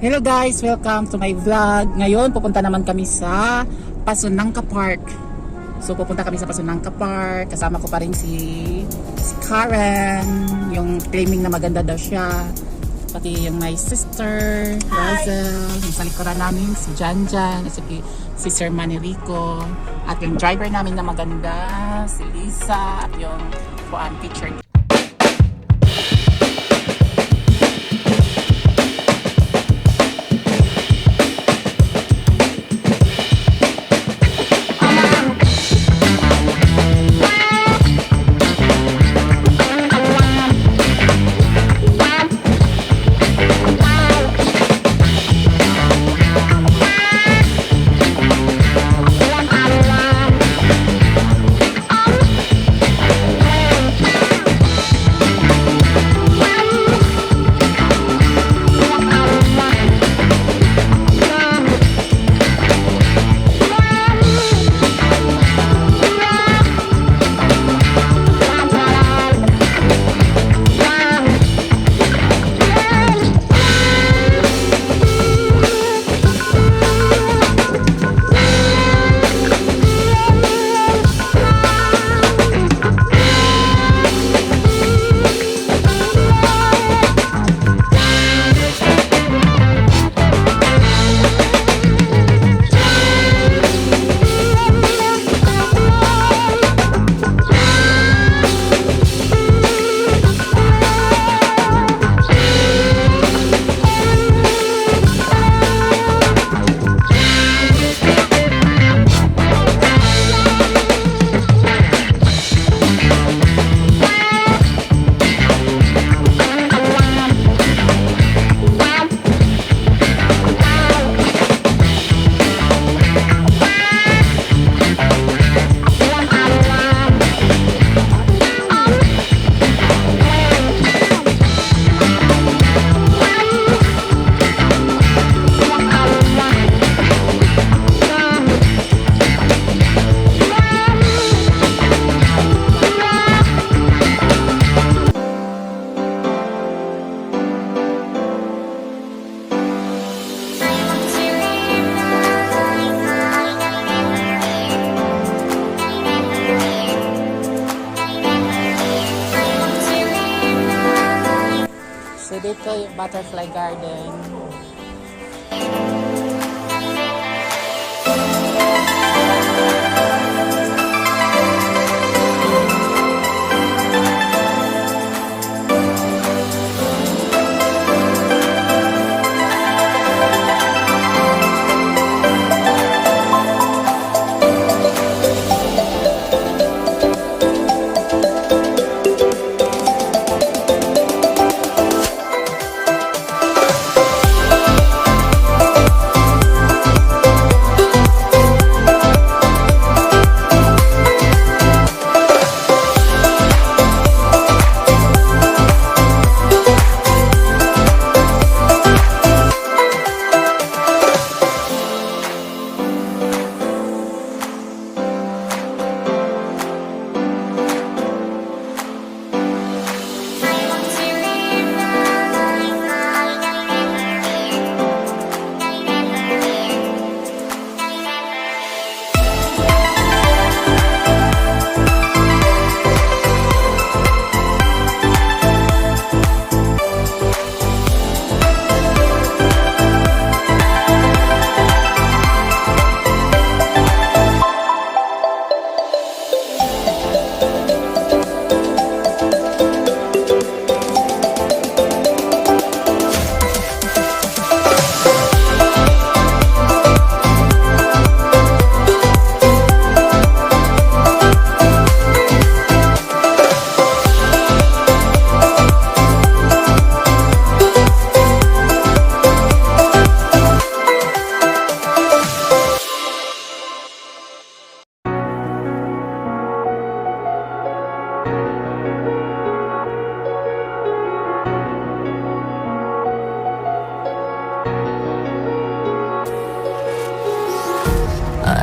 Hello guys! Welcome to my vlog. Ngayon pupunta naman kami sa Pasonanca Park. So pupunta kami sa Pasonanca Park. Kasama ko pa rin si Karen, yung claiming na maganda daw siya. Pati yung my sister, Rosel. Yung sa likuran namin, si Janjan, si Sir Manirico. At yung driver namin na maganda, si Lisa. At yung picture. So dito yung butterfly garden.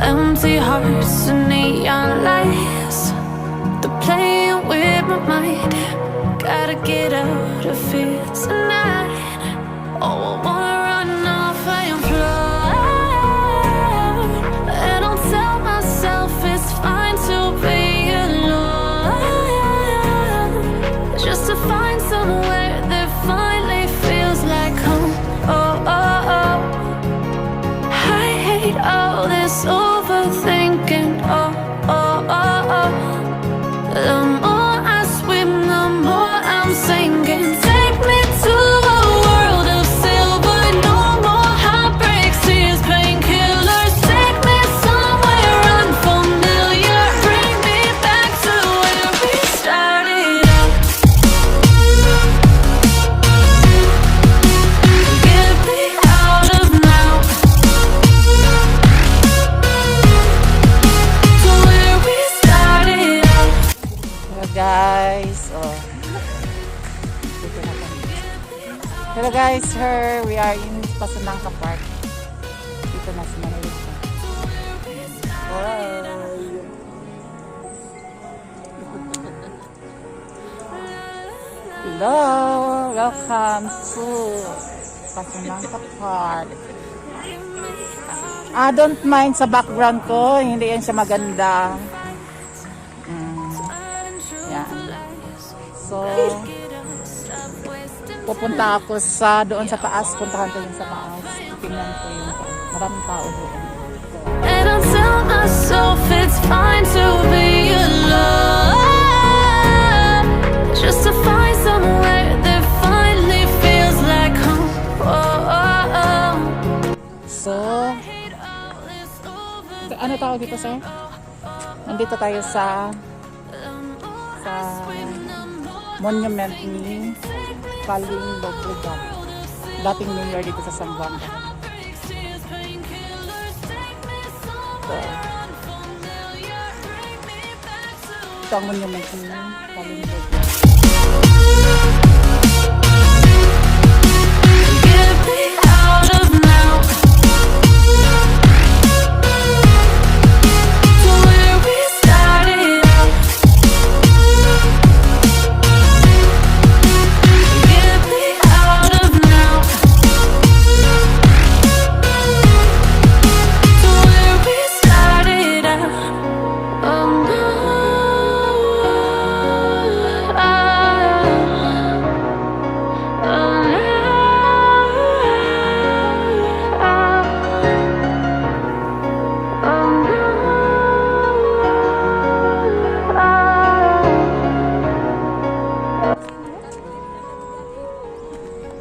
Empty hearts and neon lights, they're playing with my mind. Gotta get out of here tonight. Oh, I wanna run So guys, we are in Pasonanca Park. Dito na si Malaysia. Hello! Welcome to Pasonanca Park. Don't mind sa background ko. Hindi yan siya maganda. Yan. So, pupunta ako doon sa taas. Puntahan ko yung sa taas. Tingnan ko yung maraming tao doon. And I'll tell myself it's fine to be alone, just to find somewhere that finally feels like home. So, ano tawag dito, sir? Nandito tayo sa monument ni Kaling Lobregat, dating mayor dito sa Zamboanga. So, ito ang monument ni Kaling Lobregat.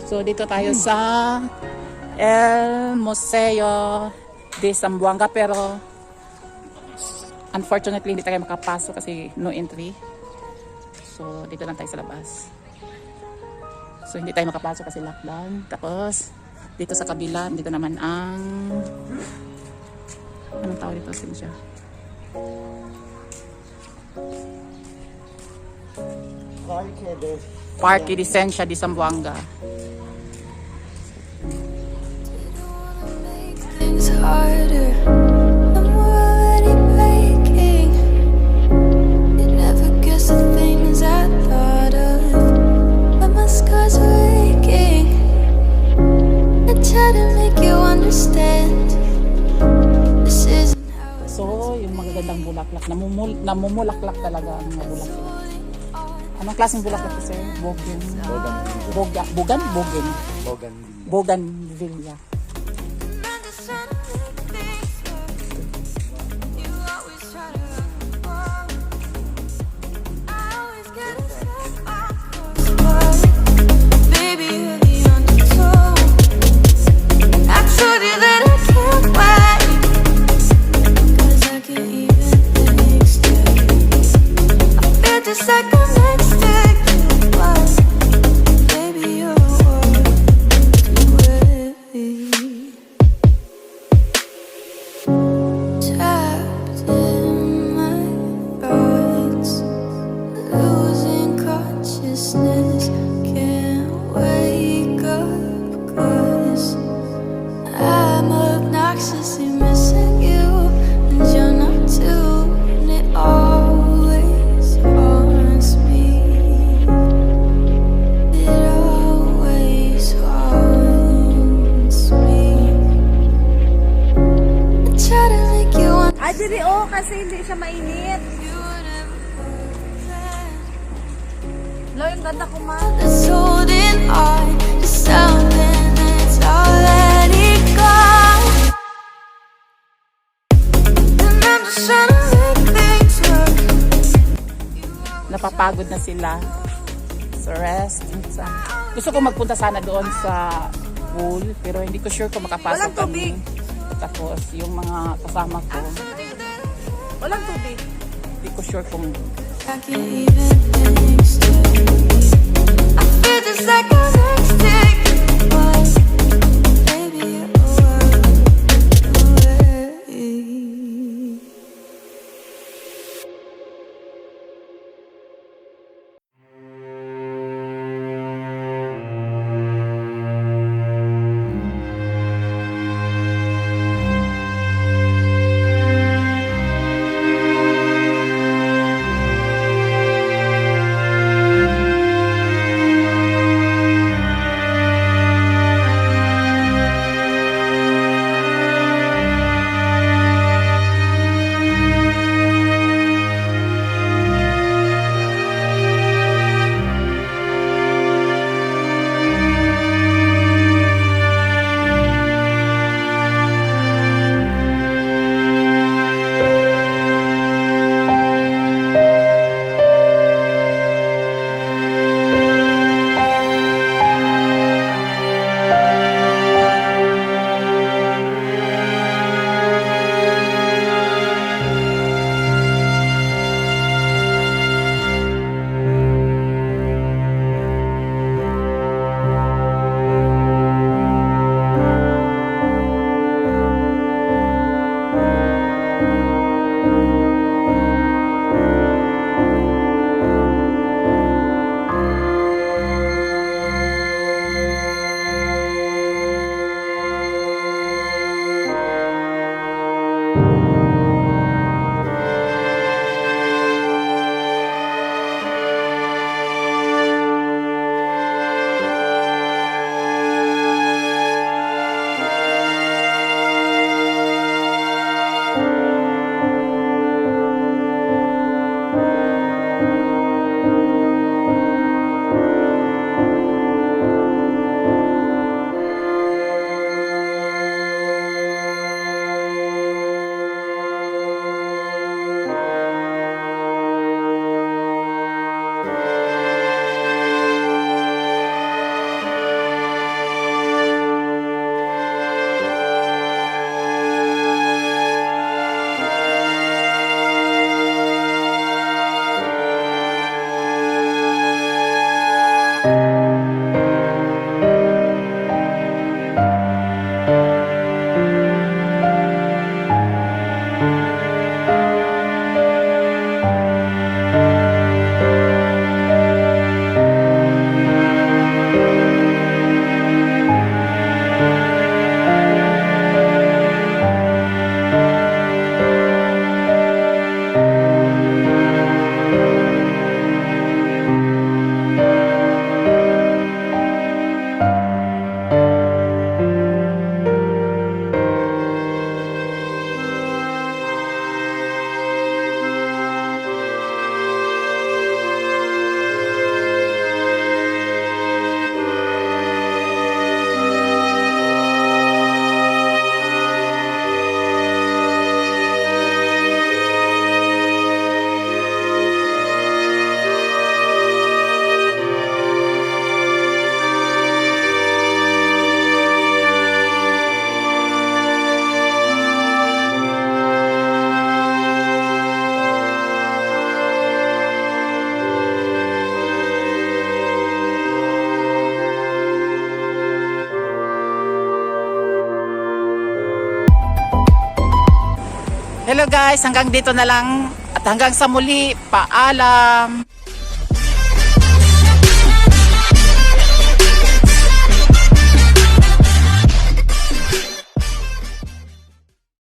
So dito tayo sa El Museo de Zamboanga, pero unfortunately hindi tayo makapasok kasi no entry. So dito lang tayo sa labas. So hindi tayo makapasok kasi lockdown. Tapos dito sa kabila, dito naman ang anong tawag dito, Cynthia? Parque de Ciencia de Zamboanga. It's harder. I'm already breaking. You never guess the things I thought of, but my scars are aching. I try to make you understand. This isn't how it's So, yung magagandang bulaklak, namumulaklak talaga ang mga bulaklak. Anong klaseng bulaklak ito, sir? Bougainvillea. just like I'm next to you, but baby, you're too heavy. Trapped in my thoughts, losing consciousness, can't wake up 'cause I'm obnoxiously missing you, and you're not too, and it always haunts me. It always haunts me. I try to make you Ay, diri kasi hindi siya mainit. Lo, yung ganda ko man. that's holding on to something that's already gone. And I'm just trying to make things work. Napapagod na sila. So rest. Gusto ko magpunta sana doon sa pool, pero hindi ko sure kung makapasok Walang tubig. Tapos yung mga kasama ko, Walang tubig. hindi ko sure kung I can't even think straight. I feel just like I'm next to you, but baby, you're away. Hello guys, hanggang dito na lang at hanggang sa muli, paalam!